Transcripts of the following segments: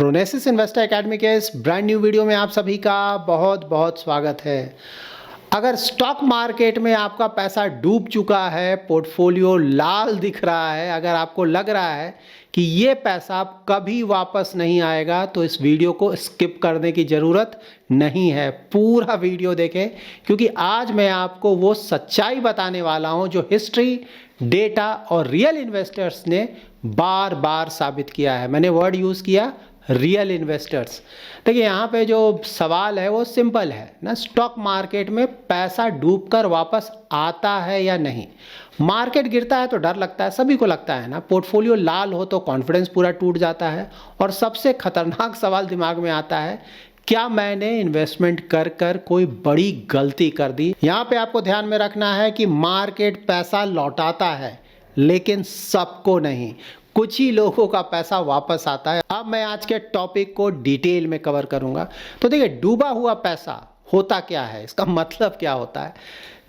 प्रोनेसिस investor academy के इस brand new video में आप सभी का बहुत बहुत स्वागत है। अगर स्टॉक मार्केट में आपका पैसा डूब चुका है, पोर्टफोलियो लाल दिख रहा है, अगर आपको लग रहा है कि ये पैसा कभी वापस नहीं आएगा, तो इस वीडियो को स्किप करने की ज़रूरत नहीं है। पूरा वीडियो देखें, क्योंकि आज मैं आपको वो सच्चाई बताने वाला हूँ जो हिस्ट्री, डेटा और रियल इन्वेस्टर्स ने बार बार साबित किया है। मैंने वर्ड यूज़ किया रियल इन्वेस्टर्स। देखिए, यहाँ पे जो सवाल है वो सिंपल है ना, स्टॉक मार्केट में पैसा डूबकर वापस आता है या नहीं। मार्केट गिरता है तो डर लगता है, सभी को लगता है ना। पोर्टफोलियो लाल हो तो कॉन्फिडेंस पूरा टूट जाता है। और सबसे खतरनाक सवाल दिमाग में आता है, क्या मैंने इन्वेस्टमेंट कर कर कोई बड़ी गलती कर दी। यहाँ पे आपको ध्यान में रखना है कि मार्केट पैसा लौटाता है, लेकिन सबको नहीं, कुछ ही लोगों का पैसा वापस आता है। अब मैं आज के टॉपिक को डिटेल में कवर करूंगा। तो देखिए, डूबा हुआ पैसा होता क्या है, इसका मतलब क्या होता है।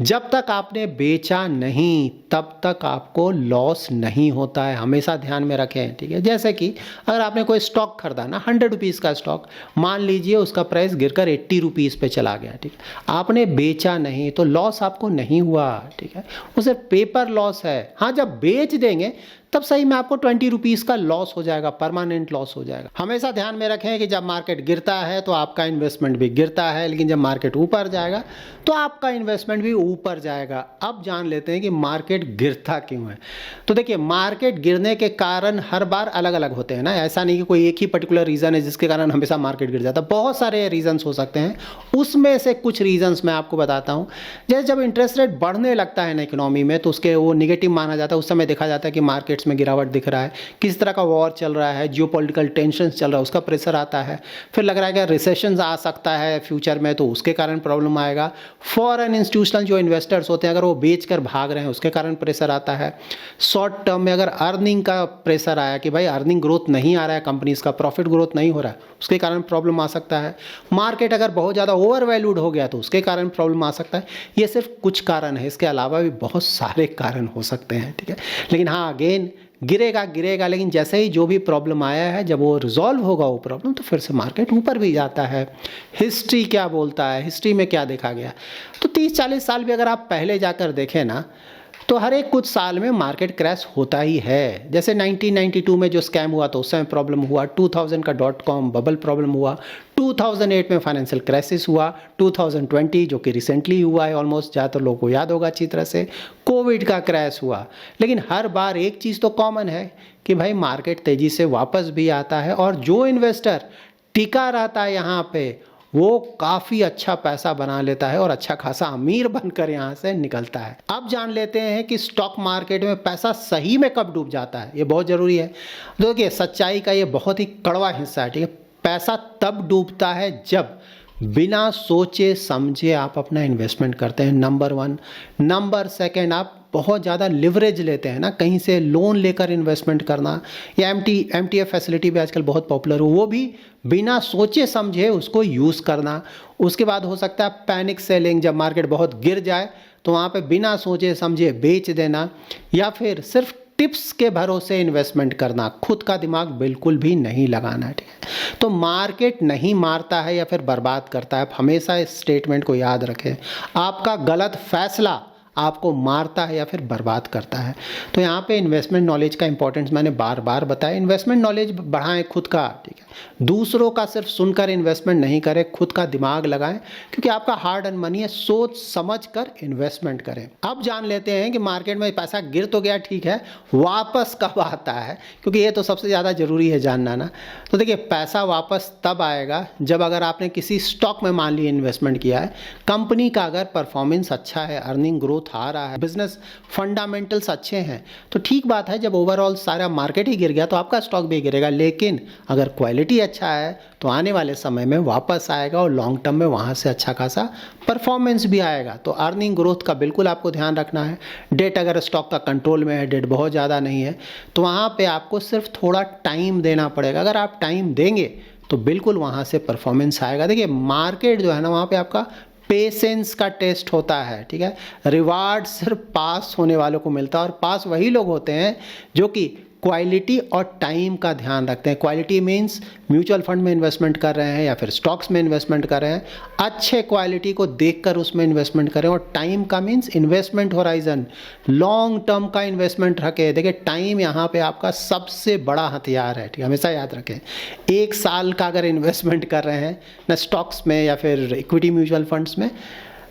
जब तक आपने बेचा नहीं तब तक आपको लॉस नहीं होता है, हमेशा ध्यान में रखें। ठीक है, जैसे कि अगर आपने कोई स्टॉक खरीदा ना, 100 रुपीज़ का स्टॉक, मान लीजिए उसका प्राइस गिरकर 80 रुपीज़ पे चला गया। ठीक है, आपने बेचा नहीं तो लॉस आपको नहीं हुआ। ठीक है, वो सिर्फ पेपर लॉस है। हाँ, जब बेच देंगे तब सही में आपको 20 रुपीज़ का लॉस हो जाएगा, परमानेंट लॉस हो जाएगा। हमेशा ध्यान में रखें कि जब मार्केट गिरता है तो आपका इन्वेस्टमेंट भी गिरता है, लेकिन जब मार्केट ऊपर जाएगा तो आपका इन्वेस्टमेंट भी ऊपर जाएगा। अब जान लेते हैं कि मार्केट गिरता क्यों है। तो देखिए, मार्केट गिरने के कारण हर बार अलग अलग होते हैं ना, ऐसा नहीं कि कोई एक ही पर्टिकुलर रीज़न है जिसके कारण हमेशा मार्केट गिर जाता है। बहुत सारे रीजंस हो सकते हैं, उसमें से कुछ रीजंस मैं आपको बताता हूँ। जैसे जब इंटरेस्ट रेट बढ़ने लगता है ना इकोनॉमी में, तो उसके वो निगेटिव माना जाता है। उस समय देखा जाता है कि मार्केट्स में गिरावट दिख रहा है, किस तरह का वॉर चल रहा है, जियोपॉलिटिकल टेंशन चल रहा है, उसका प्रेशर आता है। फिर लग रहा है कि रिसेशन आ सकता है फ्यूचर में, तो उसके कारण प्रॉब्लम आएगा। फॉरेन इंस्टीट्यूशनल जो इन्वेस्टर्स होते हैं, अगर वो बेच कर भाग रहे हैं, उसके कारण प्रेशर आता है। शॉर्ट टर्म में अगर अर्निंग का प्रेशर आया कि भाई अर्निंग ग्रोथ नहीं आ रहा है, कंपनीज का प्रॉफिट ग्रोथ नहीं हो रहा है, उसके कारण प्रॉब्लम आ सकता है। मार्केट अगर बहुत ज़्यादा ओवर वैल्यूड हो गया तो उसके कारण प्रॉब्लम आ सकता है। ये सिर्फ कुछ कारण है, इसके अलावा भी बहुत सारे कारण हो सकते हैं। ठीक है, लेकिन हाँ, अगेन गिरेगा, लेकिन जैसे ही जो भी प्रॉब्लम आया है, जब वो रिजॉल्व होगा वो प्रॉब्लम, तो फिर से मार्केट ऊपर भी जाता है। हिस्ट्री क्या बोलता है, हिस्ट्री में क्या देखा गया, तो 30-40 साल भी अगर आप पहले जाकर देखें ना, तो हर एक कुछ साल में मार्केट क्रैश होता ही है। जैसे 1992 में जो स्कैम हुआ तो उस समय प्रॉब्लम हुआ, 2000 का .com बबल प्रॉब्लम हुआ, 2008 में फाइनेंशियल क्राइसिस हुआ, 2020 जो कि रिसेंटली हुआ है, ऑलमोस्ट ज़्यादातर लोगों को याद होगा अच्छी तरह से, कोविड का क्रैश हुआ। लेकिन हर बार एक चीज़ तो कॉमन है कि भाई मार्केट तेज़ी से वापस भी आता है, और जो इन्वेस्टर टिका रहता है यहाँ पे, वो काफ़ी अच्छा पैसा बना लेता है और अच्छा खासा अमीर बनकर यहाँ से निकलता है। अब जान लेते हैं कि स्टॉक मार्केट में पैसा सही में कब डूब जाता है, ये बहुत ज़रूरी है। देखिए, सच्चाई का ये बहुत ही कड़वा हिस्सा है। ठीक है, पैसा तब डूबता है जब बिना सोचे समझे आप अपना इन्वेस्टमेंट करते हैं, नंबर 1। नंबर 2, आप बहुत ज़्यादा लिवरेज लेते हैं ना, कहीं से लोन लेकर इन्वेस्टमेंट करना, या MTF फैसिलिटी भी आजकल बहुत पॉपुलर हो, वो भी बिना सोचे समझे उसको यूज़ करना। उसके बाद हो सकता है पैनिक सेलिंग, जब मार्केट बहुत गिर जाए तो वहाँ पे बिना सोचे समझे बेच देना, या फिर सिर्फ टिप्स के भरोसे इन्वेस्टमेंट करना, खुद का दिमाग बिल्कुल भी नहीं लगाना। ठीक है, तो मार्केट नहीं मारता है या फिर बर्बाद करता है। आप हमेशा इस स्टेटमेंट को याद रखें, आपका गलत फैसला आपको मारता है या फिर बर्बाद करता है। तो यहाँ पे इन्वेस्टमेंट नॉलेज का इंपॉर्टेंस मैंने बार बार बताया। इन्वेस्टमेंट नॉलेज बढ़ाएं खुद का। ठीक है, दूसरों का सिर्फ सुनकर इन्वेस्टमेंट नहीं करें, खुद का दिमाग लगाएं, क्योंकि आपका हार्ड अर्न मनी है, सोच समझ कर इन्वेस्टमेंट करें। अब जान लेते हैं कि मार्केट में पैसा गिर तो गया, ठीक है, वापस कब आता है, क्योंकि ये तो सबसे ज़्यादा ज़रूरी है जानना ना। तो देखिए, पैसा वापस तब आएगा जब अगर आपने किसी स्टॉक में मान ली इन्वेस्टमेंट किया है, कंपनी का अगर परफॉर्मेंस अच्छा है, अर्निंग ग्रोथ आ रहा है, बिजनेस फंडामेंटल्स अच्छे हैं, तो ठीक बात है। जब ओवरऑल सारा मार्केट ही गिर गया तो आपका स्टॉक भी गिरेगा, लेकिन अगर क्वालिटी अच्छा है तो आने वाले समय में वापस आएगा, और लॉन्ग टर्म में वहाँ से अच्छा खासा परफॉर्मेंस भी आएगा। तो अर्निंग ग्रोथ का बिल्कुल आपको ध्यान रखना है। डेट अगर स्टॉक का कंट्रोल में है, डेट बहुत ज़्यादा नहीं है, तो वहाँ पे आपको सिर्फ थोड़ा टाइम देना पड़ेगा। अगर आप टाइम देंगे तो बिल्कुल वहाँ से परफॉर्मेंस आएगा। देखिए, मार्केट जो है ना, वहाँ पे आपका पेशेंस का टेस्ट होता है। ठीक है, रिवार्ड सिर्फ पास होने वालों को मिलता है, और पास वही लोग होते हैं जो कि क्वालिटी और टाइम का ध्यान रखते हैं। क्वालिटी मीन्स म्यूचुअल फंड में इन्वेस्टमेंट कर रहे हैं या फिर स्टॉक्स में इन्वेस्टमेंट कर रहे हैं, अच्छे क्वालिटी को देखकर उसमें इन्वेस्टमेंट करें। और टाइम का means investment horizon, long term का इन्वेस्टमेंट रखें। देखिए टाइम यहाँ पे आपका सबसे बड़ा हथियार है, ठीक है, हमेशा याद रखें। 1 साल का अगर इन्वेस्टमेंट कर रहे हैं ना स्टॉक्स में या फिर इक्विटी म्यूचुअल फंड्स में,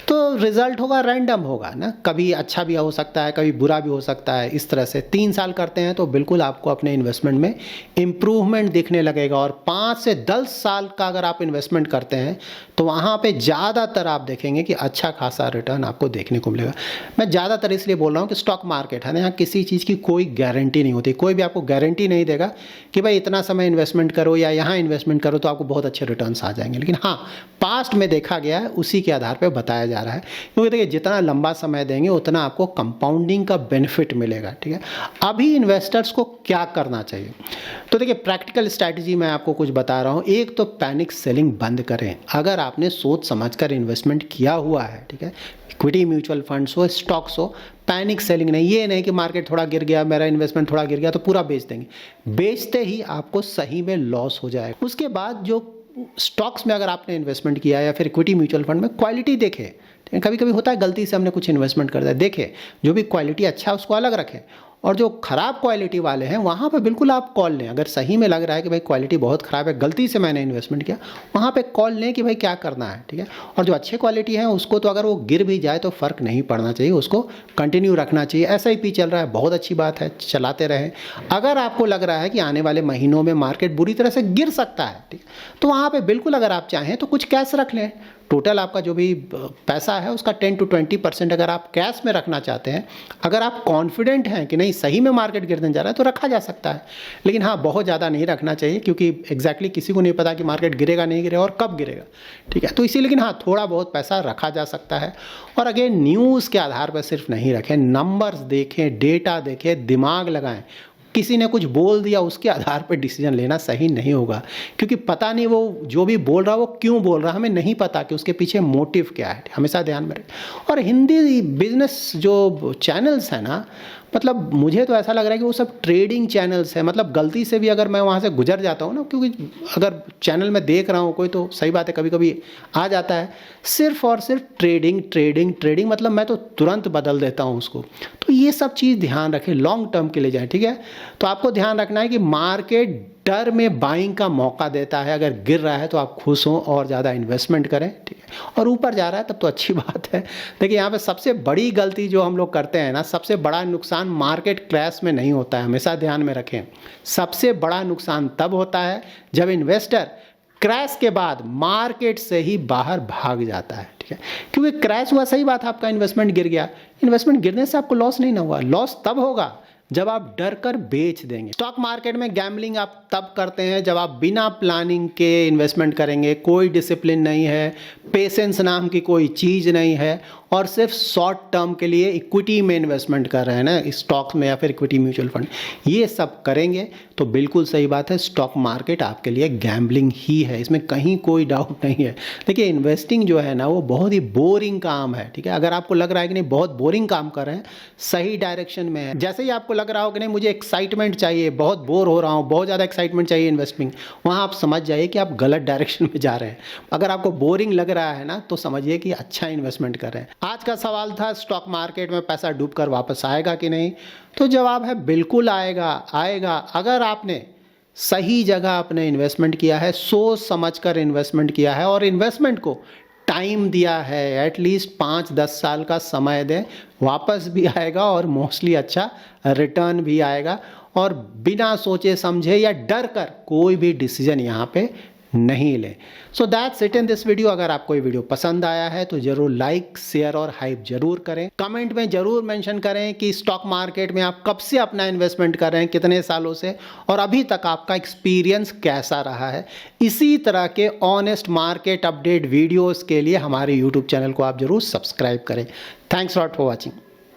तो रिजल्ट होगा रैंडम होगा ना, कभी अच्छा भी हो सकता है, कभी बुरा भी हो सकता है। इस तरह से 3 साल करते हैं तो बिल्कुल आपको अपने इन्वेस्टमेंट में इम्प्रूवमेंट दिखने लगेगा। और 5 से 10 साल का अगर आप इन्वेस्टमेंट करते हैं तो वहाँ पे ज़्यादातर आप देखेंगे कि अच्छा खासा रिटर्न आपको देखने को मिलेगा। मैं ज़्यादातर इसलिए बोल रहा हूँ कि स्टॉक मार्केट है ना, यहाँ किसी चीज़ की कोई गारंटी नहीं होती। कोई भी आपको गारंटी नहीं देगा कि भाई इतना समय इन्वेस्टमेंट करो या यहाँ इन्वेस्टमेंट करो तो आपको बहुत अच्छे रिटर्न्स आ जाएंगे। लेकिन हाँ, पास्ट में देखा गया है, उसी के आधार पर बताया जा रहा है। क्योंकि देखिए जितना लंबा समय देंगे उतना आपको कंपाउंडिंग का बेनिफिट मिलेगा, ठीक है। अभी इन्वेस्टर्स को क्या करना चाहिए, तो देखिए प्रैक्टिकल स्ट्रैटेजी मैं आपको कुछ बता रहा हूँ। एक तो पैनिक सेलिंग बंद करें। अगर आपने सोच समझकर इन्वेस्टमेंट किया हुआ है, ठीक है, इक्विटी म्यूचुअल फंड्स हो, स्टॉक्स हो, पैनिक सेलिंग नहीं। ये नहीं कि मार्केट थोड़ा गिर गया, मेरा इन्वेस्टमेंट थोड़ा गिर गया तो पूरा बेच देंगे। बेचते ही आपको सही में लॉस हो जाएगा। उसके बाद जो स्टॉक्स में अगर आपने इन्वेस्टमेंट किया या फिर इक्विटी म्यूचुअल फंड में, क्वालिटी देखें। कभी कभी होता है गलती से हमने कुछ इन्वेस्टमेंट कर दिया, देखें जो भी क्वालिटी अच्छा है उसको अलग रखें। और जो ख़राब क्वालिटी वाले हैं वहाँ पे बिल्कुल आप कॉल लें। अगर सही में लग रहा है कि भाई क्वालिटी बहुत ख़राब है, गलती से मैंने इन्वेस्टमेंट किया, वहाँ पे कॉल लें कि भाई क्या करना है, ठीक है। और जो अच्छे क्वालिटी है उसको तो अगर वो गिर भी जाए तो फ़र्क नहीं पड़ना चाहिए, उसको कंटिन्यू रखना चाहिए। ऐसा ही पी चल रहा है, बहुत अच्छी बात है, चलाते रहें। अगर आपको लग रहा है कि आने वाले महीनों में मार्केट बुरी तरह से गिर सकता है, ठीक, तो वहाँ पर बिल्कुल अगर आप चाहें तो कुछ कैश रख लें। टोटल आपका जो भी पैसा है उसका 10 to 20% अगर आप कैश में रखना चाहते हैं, अगर आप कॉन्फिडेंट हैं कि नहीं सही में मार्केट गिरने जा रहा है तो रखा जा सकता है। लेकिन हाँ, बहुत ज़्यादा नहीं रखना चाहिए क्योंकि एग्जैक्टली किसी को नहीं पता कि मार्केट गिरेगा नहीं गिरेगा और कब गिरेगा, ठीक है। तो इसी, लेकिन हाँ, थोड़ा बहुत पैसा रखा जा सकता है। और अगेन न्यूज़ के आधार पर सिर्फ नहीं रखें, नंबर्स देखें, डेटा देखें, दिमाग लगाएं। किसी ने कुछ बोल दिया उसके आधार पर डिसीजन लेना सही नहीं होगा, क्योंकि पता नहीं वो जो भी बोल रहा है वो क्यों बोल रहा है, हमें नहीं पता कि उसके पीछे मोटिव क्या है, हमेशा ध्यान में रखें। और हिंदी बिजनेस जो चैनल्स हैं ना, मतलब मुझे तो ऐसा लग रहा है कि वो सब ट्रेडिंग चैनल्स हैं। मतलब गलती से भी अगर मैं वहाँ से गुजर जाता हूँ ना, क्योंकि अगर चैनल में देख रहा हूँ कोई तो सही बात है कभी कभी आ जाता है, सिर्फ और सिर्फ ट्रेडिंग ट्रेडिंग ट्रेडिंग, मतलब मैं तो तुरंत बदल देता हूँ उसको। तो ये सब चीज़ ध्यान रखें, लॉन्ग टर्म के लिए जाए, ठीक है। तो आपको ध्यान रखना है कि मार्केट डर में बाइंग का मौका देता है। अगर गिर रहा है तो आप खुश हों और ज़्यादा इन्वेस्टमेंट करें, ठीक है। और ऊपर जा रहा है तब तो अच्छी बात है। देखिए यहाँ पे सबसे बड़ी गलती जो हम लोग करते हैं ना, सबसे बड़ा नुकसान मार्केट क्रैश में नहीं होता है, हमेशा ध्यान में रखें। सबसे बड़ा नुकसान तब होता है जब इन्वेस्टर क्रैश के बाद मार्केट से ही बाहर भाग जाता है, ठीक है। क्योंकि क्रैश हुआ, सही बात है, आपका इन्वेस्टमेंट गिर गया। इन्वेस्टमेंट गिरने से आपको लॉस नहीं ना हुआ, लॉस तब होगा जब आप डर कर बेच देंगे। स्टॉक मार्केट में गैम्बलिंग आप तब करते हैं जब आप बिना प्लानिंग के इन्वेस्टमेंट करेंगे, कोई डिसिप्लिन नहीं है, पेशेंस नाम की कोई चीज़ नहीं है, और सिर्फ शॉर्ट टर्म के लिए इक्विटी में इन्वेस्टमेंट कर रहे हैं ना, स्टॉक में या फिर इक्विटी म्यूचुअल फंड, ये सब करेंगे तो बिल्कुल सही बात है, स्टॉक मार्केट आपके लिए गैम्बलिंग ही है, इसमें कहीं कोई डाउट नहीं है। देखिए इन्वेस्टिंग जो है ना वो बहुत ही बोरिंग काम है, ठीक है। अगर आपको लग रहा है कि नहीं बहुत बोरिंग काम कर रहे हैं, सही डायरेक्शन में है। जैसे ही आपको लग रहा हो कि नहीं मुझे एक्साइटमेंट चाहिए, बहुत बोर हो रहा हूँ, बहुत ज़्यादा एक्साइटमेंट चाहिए इन्वेस्टिंग, वहाँ आप समझ जाइए कि आप गलत डायरेक्शन में जा रहे हैं। अगर आपको बोरिंग लग रहा है ना तो समझिए कि अच्छा इन्वेस्टमेंट कर रहे हैं। आज का सवाल था स्टॉक मार्केट में पैसा डूबकर वापस आएगा कि नहीं, तो जवाब है बिल्कुल आएगा, आएगा। अगर आपने सही जगह अपने इन्वेस्टमेंट किया है, सोच समझकर इन्वेस्टमेंट किया है और इन्वेस्टमेंट को टाइम दिया है, एटलीस्ट 5-10 साल का समय दें, वापस भी आएगा और मोस्टली अच्छा रिटर्न भी आएगा। और बिना सोचे समझे या डर कर कोई भी डिसीजन यहाँ पे नहीं ले। So that's it in this video. अगर आपको ये वीडियो पसंद आया है तो जरूर लाइक, शेयर और हाइप जरूर करें। कमेंट में जरूर मेंशन करें कि स्टॉक मार्केट में आप कब से अपना इन्वेस्टमेंट कर रहे हैं, कितने सालों से, और अभी तक आपका एक्सपीरियंस कैसा रहा है। इसी तरह के ऑनेस्ट मार्केट अपडेट वीडियोज़ के लिए हमारे यूट्यूब चैनल को आप जरूर सब्सक्राइब करें। Thanks lot for watching.